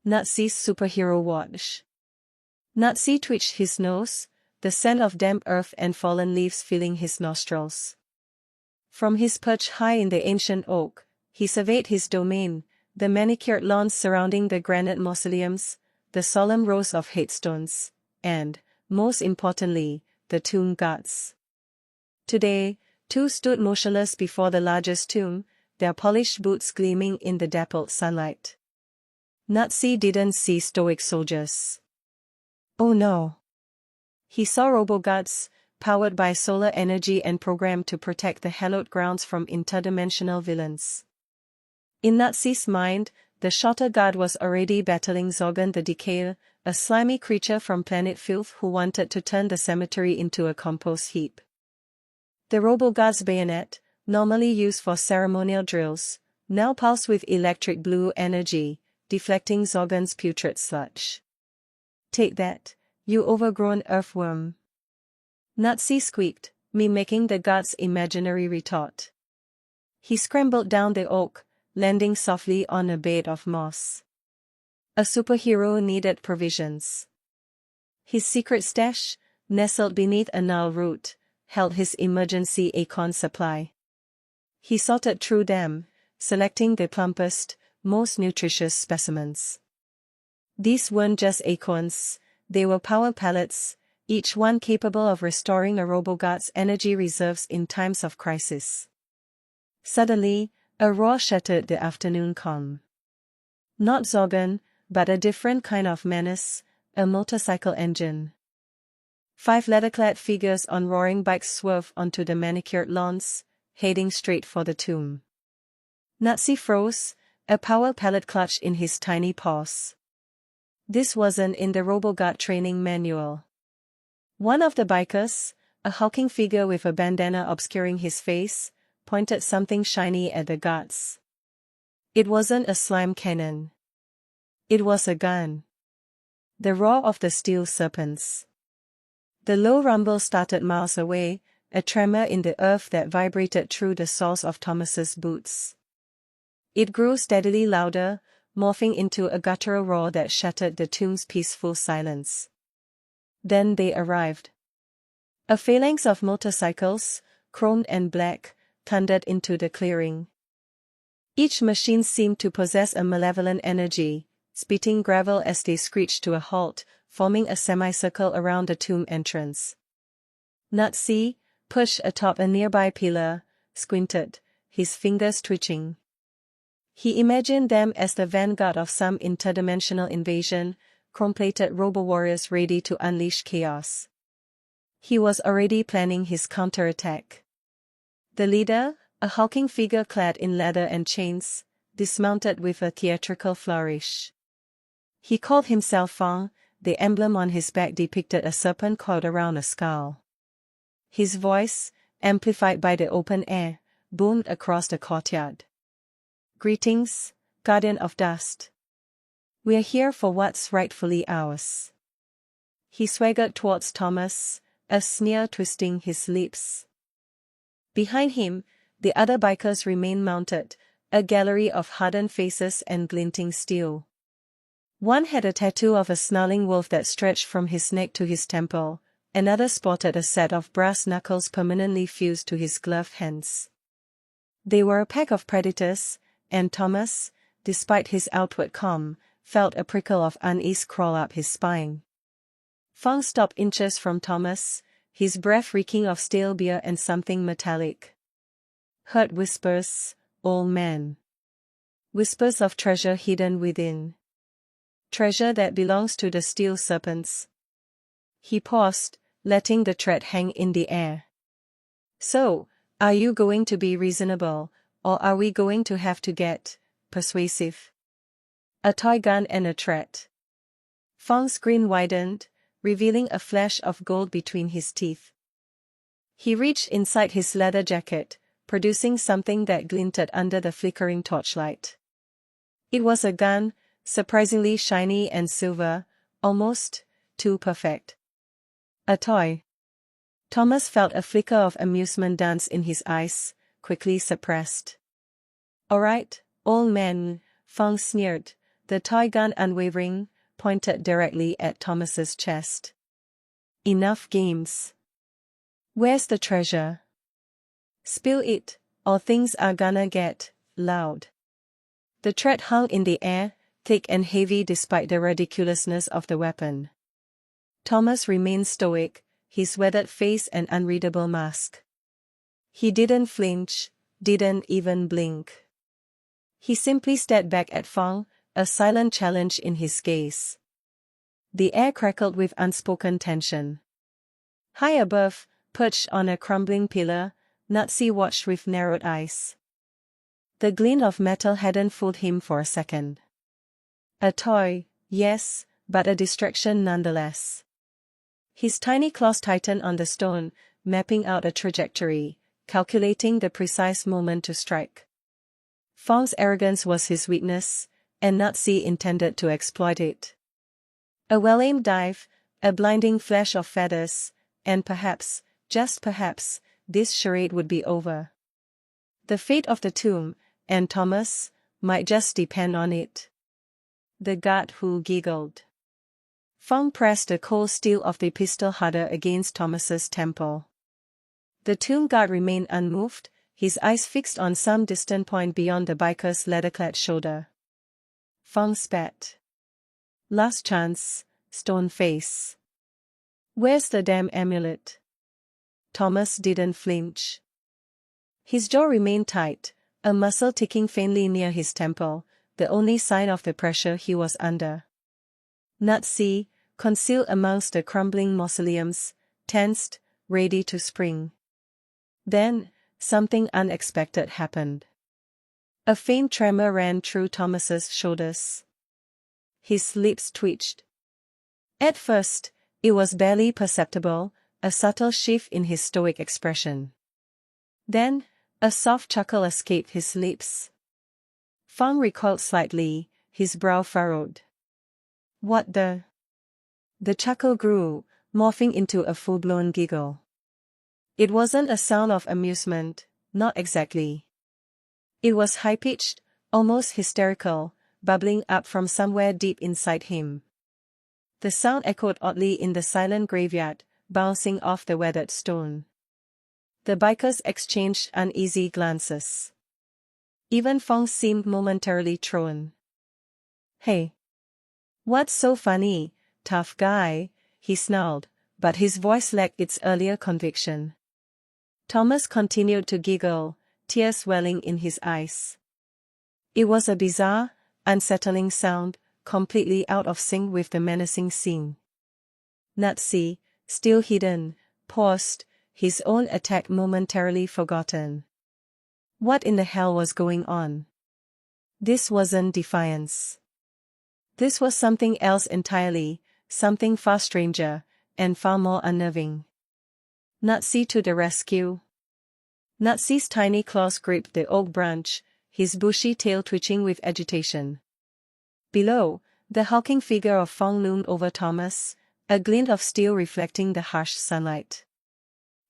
Nazi's superhero watch. Nazi twitched his nose, the scent of damp earth and fallen leaves filling his nostrils. From his perch high in the ancient oak, he surveyed his domain, the manicured lawns surrounding the granite mausoleums, the solemn rows of headstones, and, most importantly, the tomb gods. Today, two stood motionless before the largest tomb, their polished boots gleaming in the dappled sunlight. Nazi didn't see stoic soldiers. Oh no! He saw robo-gods, powered by solar energy and programmed to protect the hallowed grounds from interdimensional villains. In Nazi's mind, the Shotter God was already battling Zorgon the Decayer, a slimy creature from planet Filth who wanted to turn the cemetery into a compost heap. The robo-god's bayonet, normally used for ceremonial drills, now pulsed with electric blue energy, deflecting Zorgon's putrid sludge. Take that, you overgrown earthworm. Nazi squeaked, mimicking the god's imaginary retort. He scrambled down the oak, landing softly on a bed of moss. A superhero needed provisions. His secret stash, nestled beneath a gnarled root, held his emergency acorn supply. He sorted through them, selecting the plumpest, most nutritious specimens. These weren't just acorns, they were power pellets, each one capable of restoring a robo-god's energy reserves in times of crisis. Suddenly, a roar shattered the afternoon calm. Not Zorgon, but a different kind of menace, a motorcycle engine. 5 leather-clad figures on roaring bikes swerved onto the manicured lawns, heading straight for the tomb. Nazi froze, a power pellet clutched in his tiny paws. This wasn't in the robo-god training manual. One of the bikers, a hulking figure with a bandana obscuring his face, pointed something shiny at the gods. It wasn't a slime cannon. It was a gun. The roar of the steel serpents. The low rumble started miles away, a tremor in the earth that vibrated through the soles of Thomas's boots. It grew steadily louder, morphing into a guttural roar that shattered the tomb's peaceful silence. Then they arrived. A phalanx of motorcycles, chromed and black, thundered into the clearing. Each machine seemed to possess a malevolent energy, spitting gravel as they screeched to a halt, forming a semicircle around the tomb entrance. Nazi, pushed atop a nearby pillar, squinted, his fingers twitching. He imagined them as the vanguard of some interdimensional invasion, chrome-plated robo-warriors ready to unleash chaos. He was already planning his counterattack. The leader, a hulking figure clad in leather and chains, dismounted with a theatrical flourish. He called himself Fang, the emblem on his back depicted a serpent coiled around a skull. His voice, amplified by the open air, boomed across the courtyard. Greetings, Guardian of Dust. We're here for what's rightfully ours. He swaggered towards Thomas, a sneer twisting his lips. Behind him, the other bikers remained mounted, a gallery of hardened faces and glinting steel. One had a tattoo of a snarling wolf that stretched from his neck to his temple, another sported a set of brass knuckles permanently fused to his gloved hands. They were a pack of predators, and Thomas, despite his outward calm, felt a prickle of unease crawl up his spine. Fang stopped inches from Thomas, his breath reeking of stale beer and something metallic. Heard whispers, old man. Whispers of treasure hidden within. Treasure that belongs to the steel serpents. He paused, letting the thread hang in the air. So, are you going to be reasonable, or are we going to have to get persuasive? A toy gun and a threat. Fang's grin widened, revealing a flash of gold between his teeth. He reached inside his leather jacket, producing something that glinted under the flickering torchlight. It was a gun, surprisingly shiny and silver, almost too perfect. A toy. Thomas felt a flicker of amusement dance in his eyes, quickly suppressed. All right, old man, Fang sneered, The toy gun unwavering, pointed directly at Thomas's chest. Enough games. Where's the treasure? Spill it, or things are gonna get loud. The threat hung in the air, thick and heavy despite the ridiculousness of the weapon. Thomas remained stoic, his weathered face an unreadable mask. He didn't flinch, didn't even blink. He simply stared back at Fong, a silent challenge in his gaze. The air crackled with unspoken tension. High above, perched on a crumbling pillar, Nazi watched with narrowed eyes. The glint of metal hadn't fooled him for a second. A toy, yes, but a distraction nonetheless. His tiny claws tightened on the stone, mapping out a trajectory, calculating the precise moment to strike. Fong's arrogance was his weakness, and Nazi intended to exploit it. A well-aimed dive, a blinding flash of feathers, and perhaps, just perhaps, this charade would be over. The fate of the tomb, and Thomas, might just depend on it. The guard who giggled. Fong pressed the cold steel of the pistol harder against Thomas's temple. The tomb guard remained unmoved, his eyes fixed on some distant point beyond the biker's leather-clad shoulder. Fong spat. Last chance, stone face. Where's the damn amulet? Thomas didn't flinch. His jaw remained tight, a muscle ticking faintly near his temple, the only sign of the pressure he was under. Nazi, concealed amongst the crumbling mausoleums, tensed, ready to spring. Then, something unexpected happened. A faint tremor ran through Thomas's shoulders. His lips twitched. At first, it was barely perceptible, a subtle shift in his stoic expression. Then, a soft chuckle escaped his lips. Fong recoiled slightly, his brow furrowed. What the? The chuckle grew, morphing into a full-blown giggle. It wasn't a sound of amusement, not exactly. It was high-pitched, almost hysterical, bubbling up from somewhere deep inside him. The sound echoed oddly in the silent graveyard, bouncing off the weathered stone. The bikers exchanged uneasy glances. Even Fong seemed momentarily thrown. Hey! What's so funny, tough guy? He snarled, but his voice lacked its earlier conviction. Thomas continued to giggle, tears welling in his eyes. It was a bizarre, unsettling sound, completely out of sync with the menacing scene. Nazi, still hidden, paused, his own attack momentarily forgotten. What in the hell was going on? This wasn't defiance. This was something else entirely, something far stranger, and far more unnerving. Nazi to the rescue. Nazi's tiny claws gripped the oak branch, his bushy tail twitching with agitation. Below, the hulking figure of Fong loomed over Thomas, a glint of steel reflecting the harsh sunlight.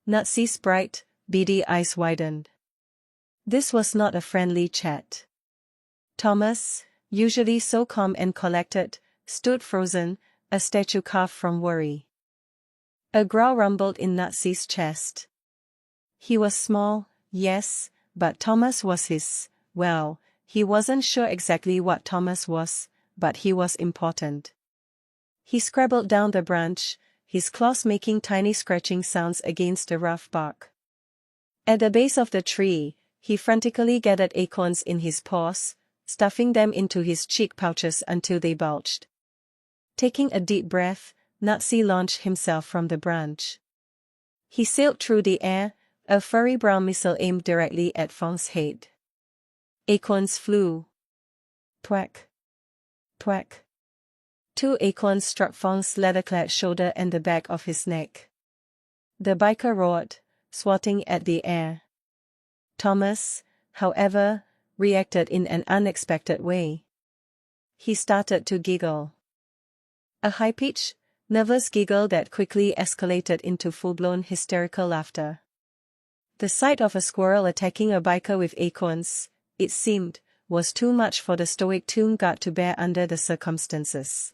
Nazi's bright, beady eyes widened. This was not a friendly chat. Thomas, usually so calm and collected, stood frozen, a statue carved from worry. A growl rumbled in Nazi's chest. He was small, yes, but Thomas was his, well, he wasn't sure exactly what Thomas was, but he was important. He scrabbled down the branch, his claws making tiny scratching sounds against the rough bark. At the base of the tree, he frantically gathered acorns in his paws, stuffing them into his cheek pouches until they bulged. Taking a deep breath, Nazi launched himself from the branch. He sailed through the air, a furry brown missile aimed directly at Fong's head. Acorns flew. Thwack. Thwack. 2 acorns struck Fong's leather-clad shoulder and the back of his neck. The biker roared, swatting at the air. Thomas, however, reacted in an unexpected way. He started to giggle. A high-pitched, nervous giggle that quickly escalated into full-blown hysterical laughter. The sight of a squirrel attacking a biker with acorns, it seemed, was too much for the stoic tomb god to bear under the circumstances.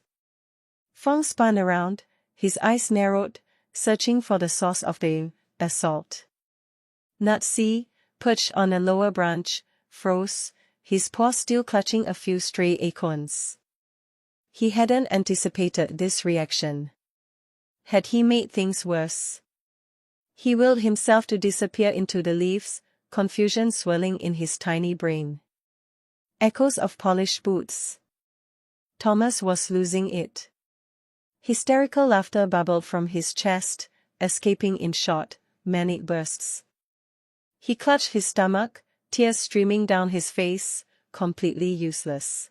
Fang spun around, his eyes narrowed, searching for the source of the assault. Natsi, perched on a lower branch, froze, his paws still clutching a few stray acorns. He hadn't anticipated this reaction. Had he made things worse? He willed himself to disappear into the leaves, confusion swirling in his tiny brain. Echoes of polished boots. Thomas was losing it. Hysterical laughter bubbled from his chest, escaping in short, manic bursts. He clutched his stomach, tears streaming down his face, completely useless.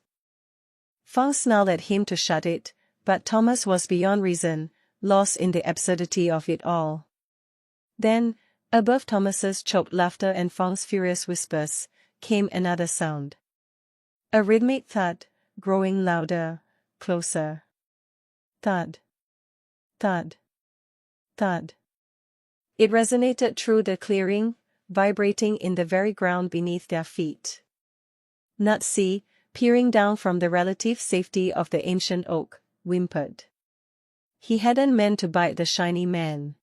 Fang snarled at him to shut it, but Thomas was beyond reason, lost in the absurdity of it all. Then, above Thomas's choked laughter and Fang's furious whispers, came another sound. A rhythmic thud, growing louder, closer. Thud. Thud. Thud. It resonated through the clearing, vibrating in the very ground beneath their feet. Natsi, peering down from the relative safety of the ancient oak, whimpered. He hadn't meant to bite the shiny man.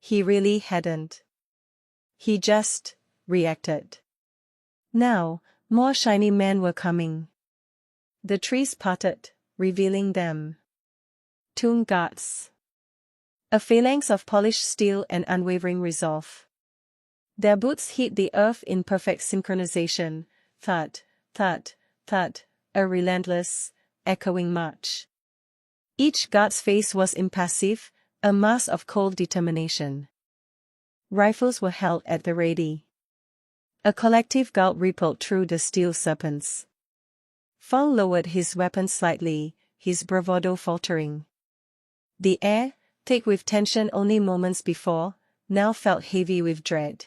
He really hadn't. He just reacted. Now, more shiny men were coming. The trees parted, revealing them. Tomb guards. A phalanx of polished steel and unwavering resolve. Their boots hit the earth in perfect synchronization, thud, thud, thud, a relentless, echoing march. Each guard's face was impassive, a mass of cold determination. Rifles were held at the ready. A collective gulp rippled through the steel serpents. Fang lowered his weapon slightly, his bravado faltering. The air, thick with tension only moments before, now felt heavy with dread.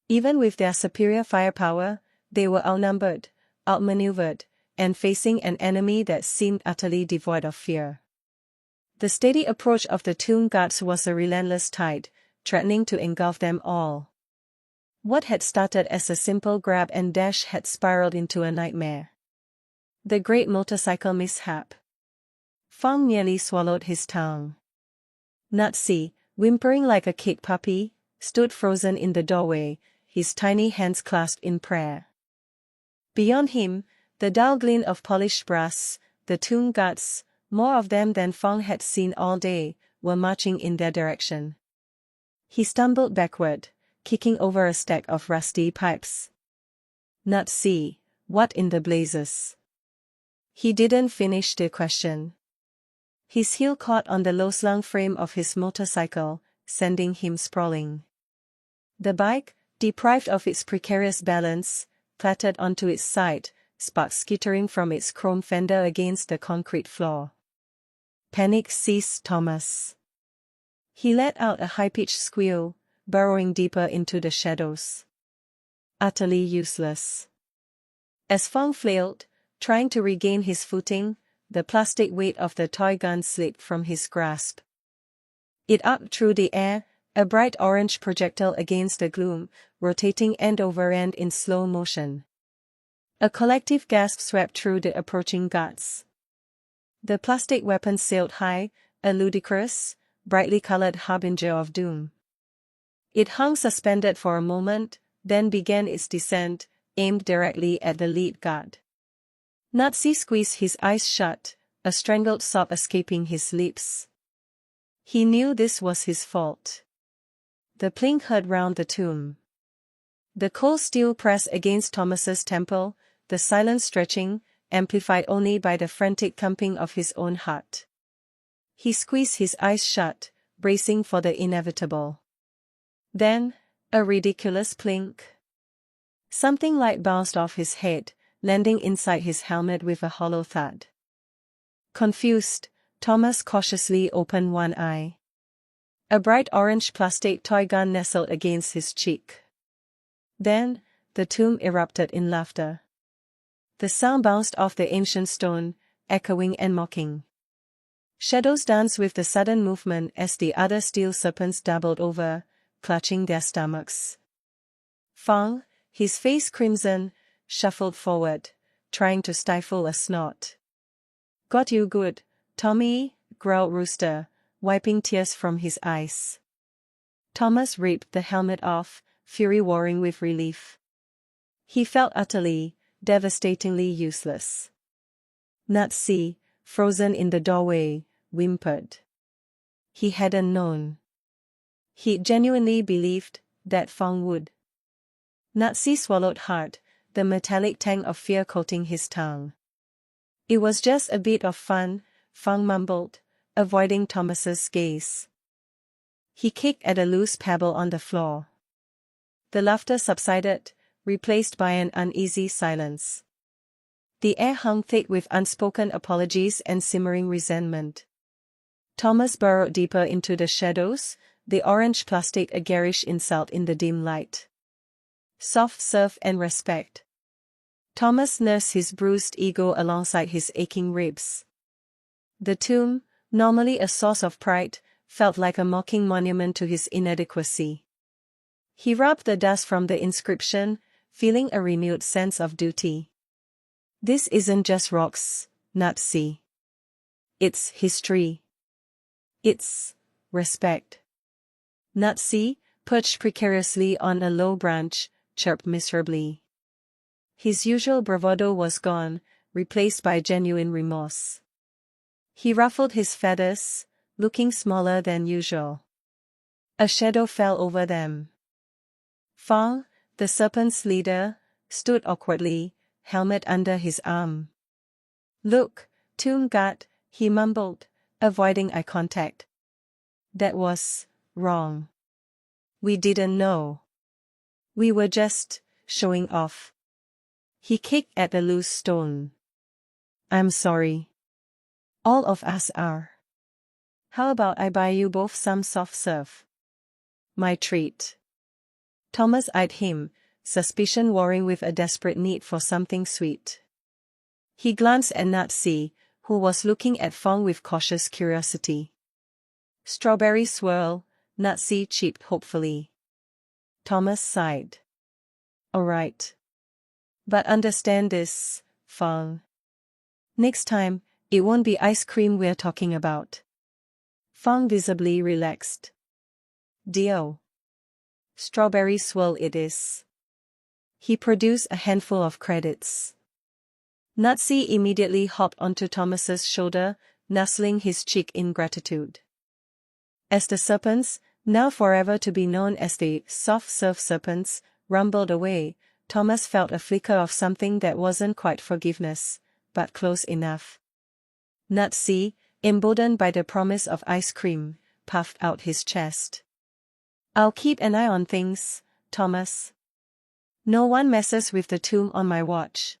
Even with their superior firepower, they were outnumbered, outmaneuvered, and facing an enemy that seemed utterly devoid of fear. The steady approach of the tomb guards was a relentless tide, threatening to engulf them all. What had started as a simple grab and dash had spiraled into a nightmare. The great motorcycle mishap. Fang nearly swallowed his tongue. Natsi, whimpering like a kicked puppy, stood frozen in the doorway, his tiny hands clasped in prayer. Beyond him, the dull glint of polished brass, the tomb guards, more of them than Fang had seen all day, were marching in their direction. He stumbled backward, kicking over a stack of rusty pipes. Natsi, what in the blazes? He didn't finish the question. His heel caught on the low-slung frame of his motorcycle, sending him sprawling. The bike, deprived of its precarious balance, clattered onto its side, sparks skittering from its chrome fender against the concrete floor. Panic seized Thomas. He let out a high-pitched squeal, burrowing deeper into the shadows. Utterly useless. As Fang flailed, trying to regain his footing, the plastic weight of the toy gun slipped from his grasp. It arced through the air, a bright orange projectile against the gloom, rotating end over end in slow motion. A collective gasp swept through the approaching guards. The plastic weapon sailed high, a ludicrous, brightly colored harbinger of doom. It hung suspended for a moment, then began its descent, aimed directly at the lead guard. Natsi squeezed his eyes shut, a strangled sob escaping his lips. He knew this was his fault. The plink heard round the tomb. The cold steel pressed against Thomas's temple, the silence stretching, amplified only by the frantic thumping of his own heart. He squeezed his eyes shut, bracing for the inevitable. Then, a ridiculous plink. Something light bounced off his head, landing inside his helmet with a hollow thud. Confused, Thomas cautiously opened one eye. A bright orange plastic toy gun nestled against his cheek. Then, the tomb erupted in laughter. The sound bounced off the ancient stone, echoing and mocking. Shadows danced with the sudden movement as the other steel serpents doubled over, clutching their stomachs. Fang, his face crimson, shuffled forward, trying to stifle a snort. "Got you good, Tommy," growled Rooster, wiping tears from his eyes. Thomas ripped the helmet off, fury warring with relief. He felt utterly, devastatingly useless. Nazi, frozen in the doorway, whimpered. He hadn't known. He genuinely believed that Fang would. Nazi swallowed hard, the metallic tang of fear coating his tongue. "It was just a bit of fun," Fang mumbled, avoiding Thomas's gaze. He kicked at a loose pebble on the floor. The laughter subsided, replaced by an uneasy silence. The air hung thick with unspoken apologies and simmering resentment. Thomas burrowed deeper into the shadows, the orange plastic a garish insult in the dim light. Soft serve and respect. Thomas nursed his bruised ego alongside his aching ribs. The tomb, normally a source of pride, felt like a mocking monument to his inadequacy. He rubbed the dust from the inscription, feeling a renewed sense of duty. This isn't just rocks, Nazi. It's history. It's respect. Nazi, perched precariously on a low branch, chirped miserably. His usual bravado was gone, replaced by genuine remorse. He ruffled his feathers, looking smaller than usual. A shadow fell over them. Fang, the serpent's leader, stood awkwardly, helmet under his arm. "Look, tomb god," he mumbled, avoiding eye contact. "That was wrong. We didn't know. We were just showing off." He kicked at a loose stone. "I'm sorry. All of us are. How about I buy you both some soft serve? My treat." Thomas eyed him, suspicion warring with a desperate need for something sweet. He glanced at Nazi, who was looking at Fang with cautious curiosity. "Strawberry swirl," Nazi cheeped hopefully. Thomas sighed. "All right. But understand this, Fang. Next time, it won't be ice cream we're talking about." Fang visibly relaxed. "Deal. Strawberry swirl it is." He produced a handful of credits. Nazi immediately hopped onto Thomas's shoulder, nuzzling his cheek in gratitude. As the serpents, now forever to be known as the soft serve serpents, rumbled away, Thomas felt a flicker of something that wasn't quite forgiveness, but close enough. Nazi, emboldened by the promise of ice cream, puffed out his chest. "I'll keep an eye on things, Thomas. No one messes with the tomb on my watch."